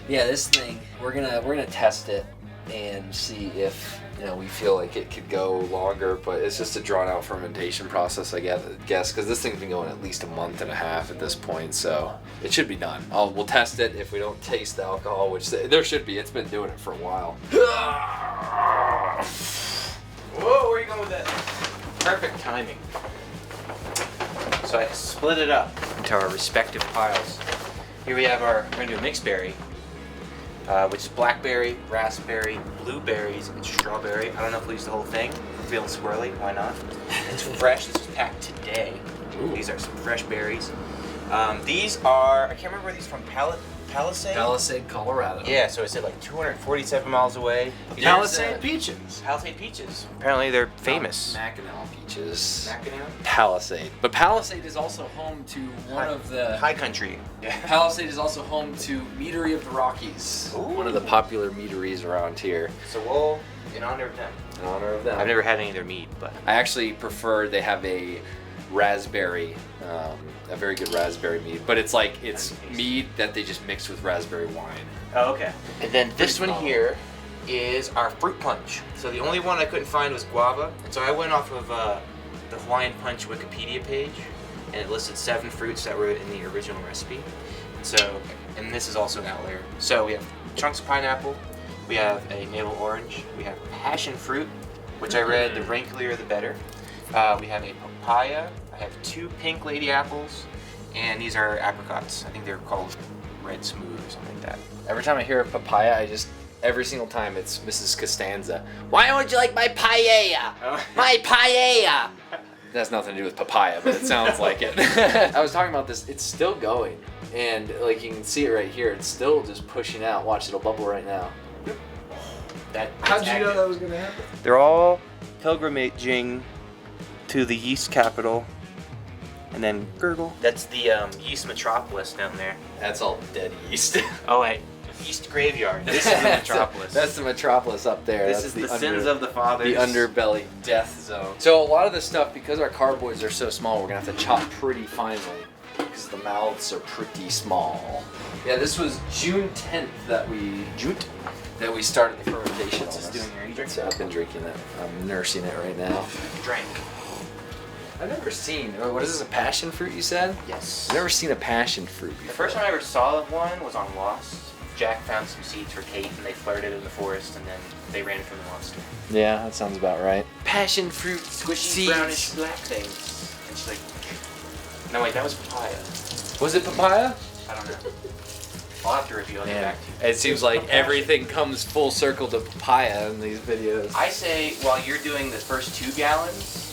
Yeah, this thing, we're gonna test it and see if we feel like it could go longer, but it's just a drawn out fermentation process, I guess, because this thing's been going at least a month and a half at this point, so it should be done. We'll test it. If we don't taste the alcohol, which there should be, it's been doing it for a while. Whoa, where are you going with that? Perfect timing. So I split it up into our respective piles. Here we have we're gonna do a mixed berry, which is blackberry, raspberry, blueberries, and strawberry. I don't know if we'll use the whole thing. I'm feeling squirrely, why not? It's fresh, this was packed today. Ooh. These are some fresh berries. These are, I can't remember where these are from, Palisade? Palisade, Colorado. Yeah, so it's at like 247 miles away. Palisade peaches. Palisade peaches. Apparently they're famous. Mackinac peaches. Mackinac? Palisade. But Palisade is also home to one of the... High country. Yeah. Palisade is also home to Meadery of the Rockies. Ooh. One of the popular meaderies around here. So we'll, in honor of them. In honor of them. I've never had any of their mead, but... I actually prefer, they have a raspberry, a very good raspberry mead, but it's mead that they just mix with raspberry wine. Oh, okay. And then this one here is our fruit punch. So the only one I couldn't find was guava, and so I went off of the Hawaiian Punch Wikipedia page, and it listed 7 fruits that were in the original recipe. And this is also an outlier. So we have chunks of pineapple, we have a navel orange, we have passion fruit, which I read the wrinklier the better. We have a papaya, I have 2 pink lady apples, and these are apricots. I think they're called red smooth or something like that. Every time I hear of papaya, every single time it's Mrs. Costanza. Why don't you like my paella? Oh. My paella! That has nothing to do with papaya, but it sounds like it. I was talking about this, it's still going. And like you can see it right here, it's still just pushing out. Watch, it'll bubble right now. How'd you know that was gonna happen? They're all pilgrimaging to the yeast capital, and then gurgle. That's the yeast metropolis down there. That's all dead yeast. Oh wait, yeast graveyard. This is the metropolis. That's the metropolis up there. This is the sins of the fathers. The underbelly death zone. So a lot of this stuff, because our carboys are so small, we're gonna have to chop pretty finely because the mouths are pretty small. Yeah, this was June 10th that we started the fermentation. What's this doing here? Are you drinking? So I've been drinking it. I'm nursing it right now. Drink. I've never seen, what is this, a passion fruit you said? Yes. I've never seen a passion fruit before. The first time I ever saw one was on Lost. Jack found some seeds for Kate and they flirted in the forest and then they ran from the monster. Yeah, that sounds about right. Passion fruit Squishy seeds. brownish black things. And she's like, no wait, that was papaya. Was it papaya? I don't know. I'll have to reveal it back to you. It seems like everything comes full circle to papaya in these videos. I say while you're doing the first 2 gallons,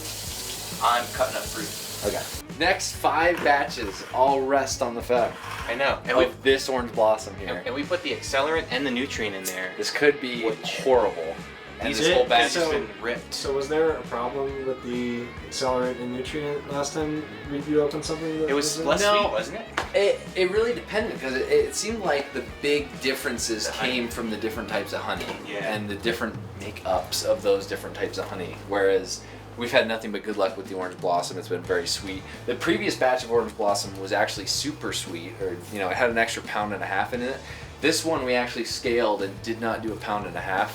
I'm cutting up fruit. Okay. Next 5 batches all rest on the fact I know. And of this orange blossom here. we put the accelerant and the nutrient in there. This could be horrible. And These this whole batch so- has been ripped. So was there a problem with the accelerant and nutrient last time you opened something? That It was in? less No. sweet, wasn't it? It really depended because it seemed like the big differences The honey. came from the different types of honey Yeah. and the different make-ups of those different types of honey. Whereas we've had nothing but good luck with the orange blossom. It's been very sweet. The previous batch of orange blossom was actually super sweet, or it had an extra 1.5 pounds in it. This one we actually scaled and did not do 1.5 pounds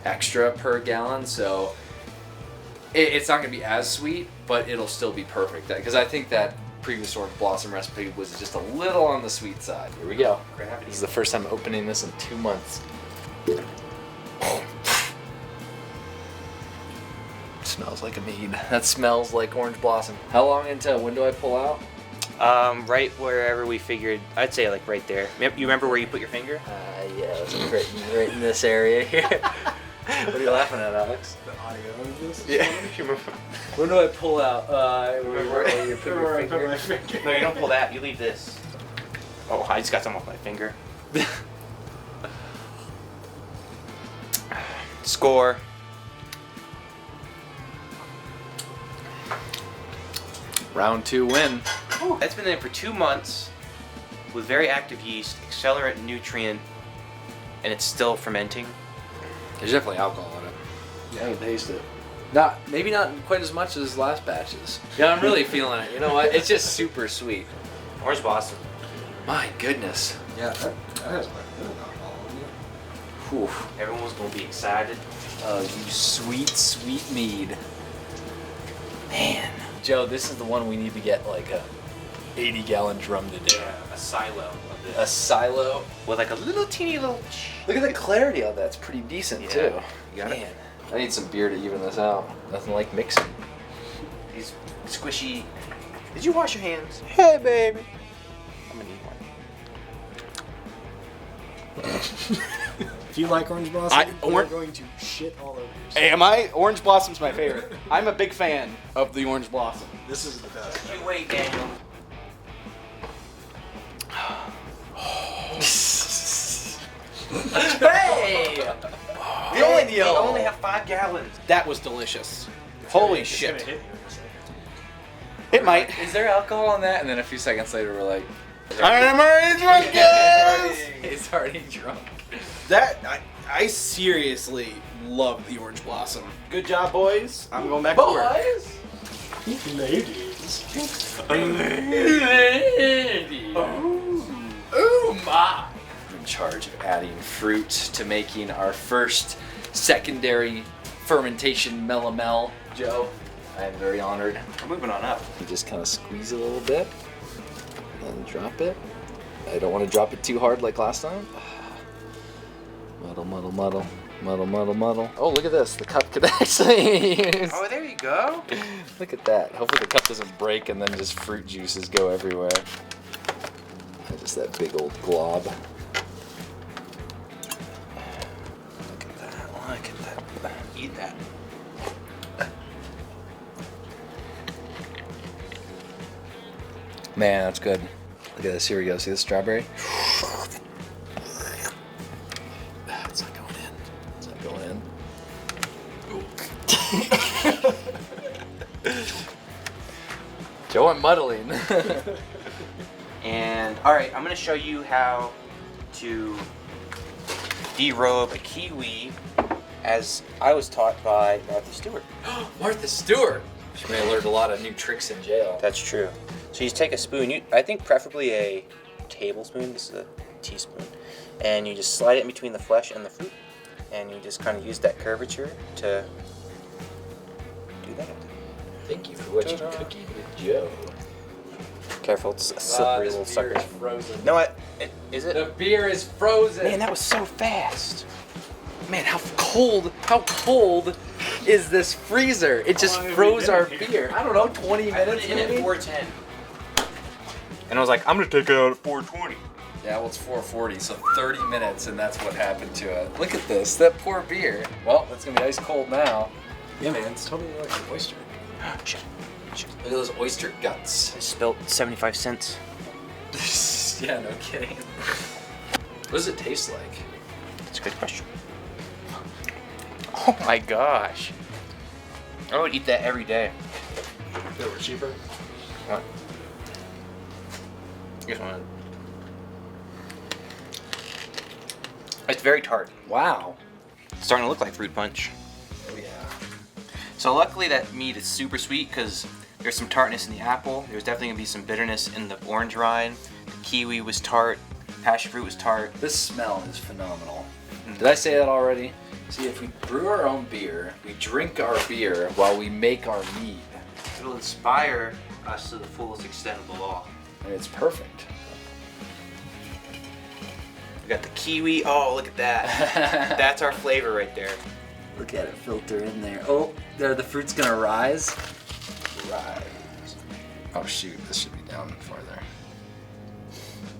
extra per gallon, so it's not going to be as sweet, but it'll still be perfect. Because I think that previous orange blossom recipe was just a little on the sweet side. Here we go. Gravity. This is the first time opening this in 2 months. Smells like a mead. That smells like orange blossom. How long into when do I pull out? Right wherever we figured, I'd say like right there. You remember where you put your finger? Yeah, it's right in this area here. What are you laughing at, Alex? The audio of this? Yeah. When do I pull out? Remember where you put your Remember I put finger? my finger. No, you don't pull that. You leave this. Oh, I just got some off my finger. Score. Round 2 win. That's been there for 2 months with very active yeast, accelerant, nutrient, and it's still fermenting. There's definitely alcohol in it. Yeah, I can taste it. Maybe not quite as much as last batches. Yeah, I'm really feeling it. You know what? It's just super sweet. Orange blossom. My goodness. Yeah, that has quite a bit of alcohol Whew. Everyone's gonna be excited. Oh, you sweet, sweet mead. Man. Joe, this is the one we need to get like a 80-gallon drum to do. A silo of this. A silo. With like a little teeny little... Look at the clarity on that. It's pretty decent, Yeah. too. You got it? Man, I need some beer to even this out. Nothing like mixing. These squishy... Did you wash your hands? Hey, baby. I'm gonna need one. If you like Orange Blossom, we're orange- going to shit all over yourself. Hey, am I? Orange Blossom's my favorite. I'm a big fan of the Orange Blossom. This is the best. You wait, Daniel. Hey! We only have 5 gallons. That was delicious. Holy It's shit. gonna hit you in a second. It might. Is there alcohol on that? And then a few seconds later, we're like, I'm already drunk, guys! he's already drunk. I seriously love the Orange Blossom. Good job, boys. I'm going back to work. Ladies. Ooh, my. I'm in charge of adding fruit to making our first secondary fermentation melamel. Joe, I am very honored. We're moving on up. You just kind of squeeze a little bit, and then drop it. I don't want to drop it too hard like last time. Muddle, muddle, muddle. Muddle, muddle, muddle. Oh, look at this. The cup could actually use. Oh, there you go. Look at that. Hopefully the cup doesn't break and then just fruit juices go everywhere. Just that big old glob. Look at that. Look at that. Eat that. Man, that's good. Look at this. Here we go. See the strawberry? It's not going in. It's not going in. Joe, I'm muddling. And all right, I'm gonna show you how to derobe a kiwi, as I was taught by Martha Stewart. Martha Stewart. She may have learned a lot of new tricks in jail. That's true. So you take a spoon. I think preferably a tablespoon. This is a teaspoon, and you just slide it in between the flesh and the fruit, and you just kind of use that curvature to do that. Thank you for what you cooking with Joe. Careful, it's a slippery This little beer sucker. is frozen. No, is it? The beer is frozen. Man, that was so fast. Man, how cold is this freezer? It just How long have froze you our been in beer. I don't know, 20 minutes in maybe? at 410. And I was like, I'm gonna take it out at 420. Yeah, well, it's 4:40, so 30 minutes, and that's what happened to it. Look at this, that poor beer. Well, it's gonna be ice cold now. Yeah, man, it's totally like an oyster. Shit. Look at those oyster guts. I spilt 75 cents. Yeah, no kidding. What does it taste like? That's a good question. Oh my gosh. I would eat that every day. If they were cheaper. What? Here's one. It's very tart. Wow. It's starting to look like fruit punch. Oh yeah. So luckily that mead is super sweet because there's some tartness in the apple. There's definitely gonna be some bitterness in the orange rind. The kiwi was tart. Passion fruit was tart. This smell is phenomenal. Did I say that already? See, if we brew our own beer, we drink our beer while we make our mead. It'll inspire us to the fullest extent of the law. And it's perfect. We got the kiwi. Oh, look at that. That's our flavor right there. Look at it filter in there. Oh, there the fruit's gonna rise. Rise. Oh shoot, this should be down farther.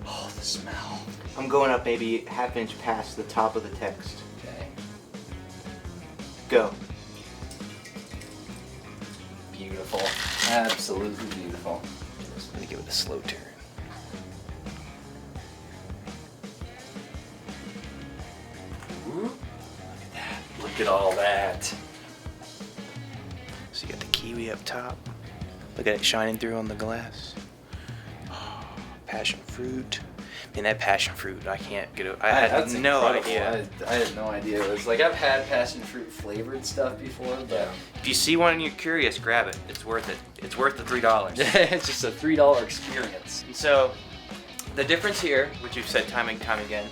Oh, the smell. I'm going up maybe half inch past the top of the text. Okay. Go. Beautiful. Absolutely beautiful. I'm gonna give it a slow turn. Ooh. Look at that. Look at all that. So you got the kiwi up top. Look at it shining through on the glass. Oh, passion fruit. Man, that passion fruit, I can't get it. I had That's no incredible. idea. I had no idea. It was like I've had passion fruit flavored stuff before, but If you see one and you're curious, grab it. It's worth it. It's worth the $3. it's just a $3 experience. And so, the difference here, which you've said time and time again,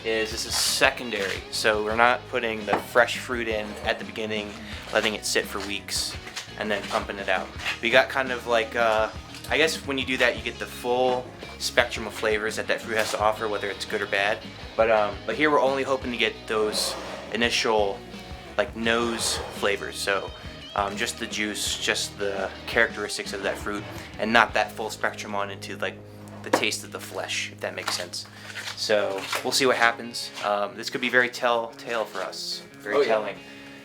is this is secondary. So we're not putting the fresh fruit in at the beginning, letting it sit for weeks, and then pumping it out. We got kind of like, I guess when you do that, you get the full spectrum of flavors that fruit has to offer, whether it's good or bad. But here we're only hoping to get those initial like nose flavors. So just the juice, just the characteristics of that fruit, and not that full spectrum on into like the taste of the flesh, if that makes sense. So we'll see what happens. This could be very telltale for us, very telling.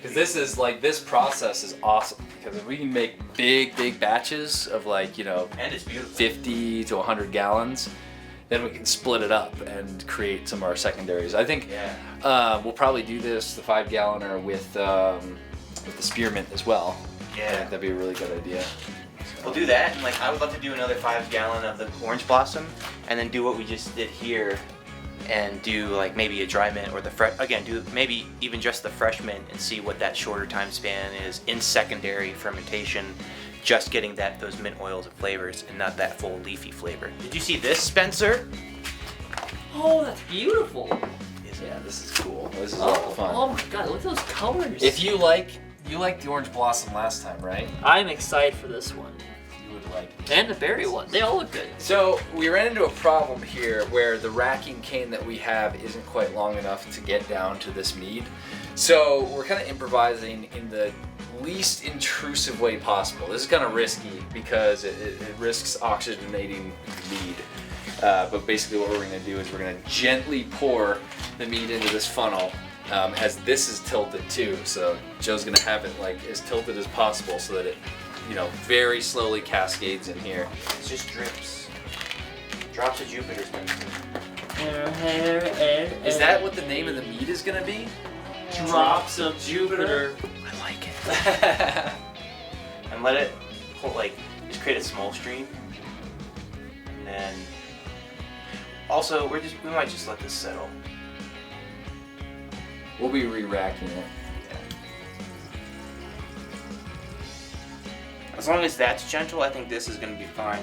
Because this process is awesome. Because if we can make big batches of like, you know, And it's beautiful. 50 to 100 gallons, then we can split it up and create some of our secondaries. I think we'll probably do this, the 5-galloner with the spearmint as well. Yeah. I think that'd be a really good idea. We'll do that, and like I would love to do another 5-gallon of the orange blossom, and then do what we just did here, and do like maybe a dry mint or do maybe even just the fresh mint and see what that shorter time span is in secondary fermentation, just getting those mint oils and flavors and not that full leafy flavor. Did you see this, Spencer? Oh, that's beautiful. Yeah, this is cool. This is a lot of fun. Oh my god, look at those colors. If you liked the orange blossom last time, right? I'm excited for this one. You would like it. And the berry one. They all look good. So we ran into a problem here where the racking cane that we have isn't quite long enough to get down to this mead. So we're kind of improvising in the least intrusive way possible. This is kind of risky because it risks oxygenating mead. But basically what we're going to do is we're going to gently pour the mead into this funnel as this is tilted too. So Joe's going to have it like as tilted as possible so that it, you know, very slowly cascades in here. It's just drips. Drops of Jupiter, Spencer. Is that what the name of the mead is going to be? Drops of Jupiter. I like it. And let it just create a small stream. And then also we might just let this settle. We'll be re-racking it. As long as that's gentle, I think this is gonna be fine.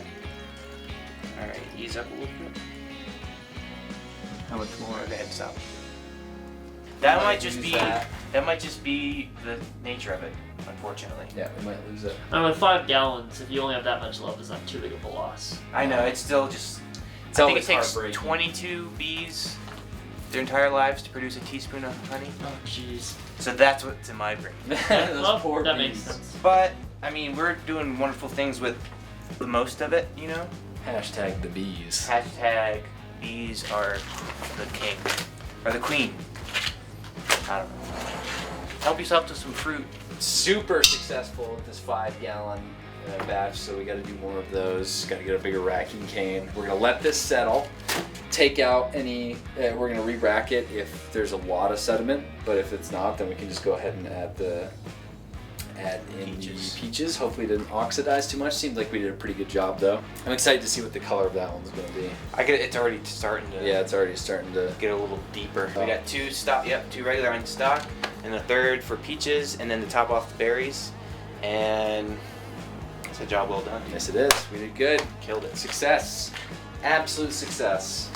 Alright, ease up a little bit. How much more? Go ahead and stop. That might just use be that. the nature of it, unfortunately. Yeah, we might lose it. I mean, 5 gallons, if you only have that much love, is not too big of a loss. I know, it's still just It's I think it always takes heartbreaking. 22 bees their entire lives to produce a teaspoon of honey. Oh, jeez. So that's what's in my brain. Those Well, poor that bees. makes sense. But I mean, we're doing wonderful things with the most of it, you know? Hashtag the bees. Hashtag bees are the king. Or the queen. I don't know. Help yourself to some fruit. Super successful with this 5-gallon batch, so we got to do more of those. Got to get a bigger racking cane. We're gonna let this settle. Take out any. We're gonna re-rack it if there's a lot of sediment, but if it's not, then we can just go ahead and add in Peaches. the peaches. Hopefully it didn't oxidize too much. Seems like we did a pretty good job though. I'm excited to see what the color of that one's gonna be. It's already starting to Yeah, it's already starting to. get a little deeper. We got two regular on stock, and the third for peaches, and then to top off the berries. And it's a job well done. Yes, it is. We did good. Killed it. Success. Absolute success.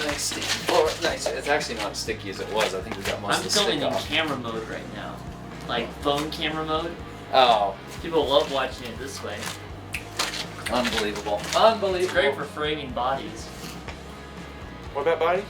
Nice sticky. Oh, nice. It's actually not as sticky as it was. I think we got most I'm of the filming stick in off. camera mode right now. Like phone camera mode. Oh, People love watching it this way. unbelievable. It's Unbelievable. great for framing bodies. What about bodies?